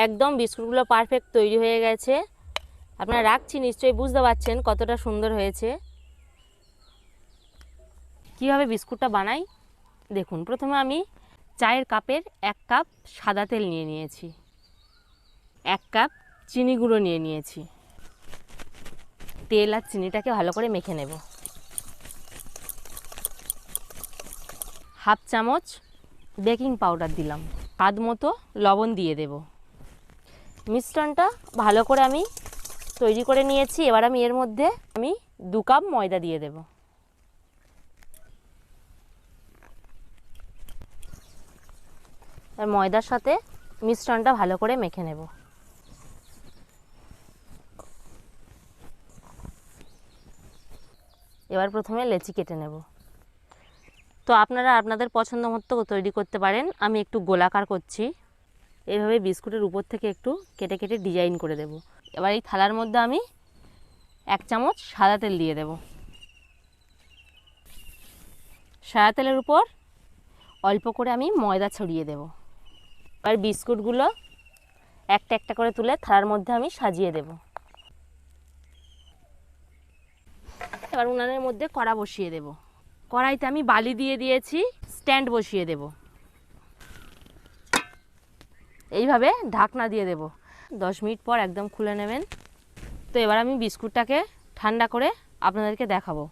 একদম বিস্কুটগুলো পারফেক্ট তৈরি হয়ে গেছে। আপনারা রাখছি, নিশ্চয়ই বুঝতে পারছেন কতটা সুন্দর হয়েছে। কীভাবে বিস্কুটটা বানাই দেখুন। প্রথমে আমি চায়ের কাপের 1 কাপ সাদা তেল নিয়ে নিয়েছি, 1 কাপ চিনি গুঁড়ো নিয়ে নিয়েছি। তেল আর চিনিটাকে ভালো করে মেখে নেব। হাফ চামচ বেকিং পাউডার দিলাম, স্বাদ মতো লবণ দিয়ে দেব। মিশ্রণটা ভালো করে আমি তৈরি করে নিয়েছি। এবার আমি এর মধ্যে 2 কাপ ময়দা দিয়ে দেব। আর ময়দার সাথে মিশ্রণটা ভালো করে মেখে নেব। এবার প্রথমে লেচি কেটে নেব। তো আপনারা আপনাদের পছন্দ মতো তৈরি করতে পারেন। আমি একটু গোলাকার করছি। এইভাবে বিস্কুটের উপর থেকে একটু কেটে কেটে ডিজাইন করে দেব। এবার এই থালার মধ্যে আমি 1 চামচ সাদা তেল দিয়ে দেব। সাদা তেলের উপর অল্প করে আমি ময়দা ছড়িয়ে দেব। এবার বিস্কুটগুলো একটা একটা করে তুলে থালার মধ্যে আমি সাজিয়ে দেব। এবার উনানের মধ্যে কড়া বসিয়ে দেব। কড়াইতে আমি বালি দিয়ে দিয়েছি, স্ট্যান্ড বসিয়ে দেব। এইভাবে ঢাকনা দিয়ে দেব। 10 মিনিট পর একদম খুলে নেবেন। তো এবার আমি বিস্কুটটাকে ঠান্ডা করে আপনাদেরকে দেখাবো।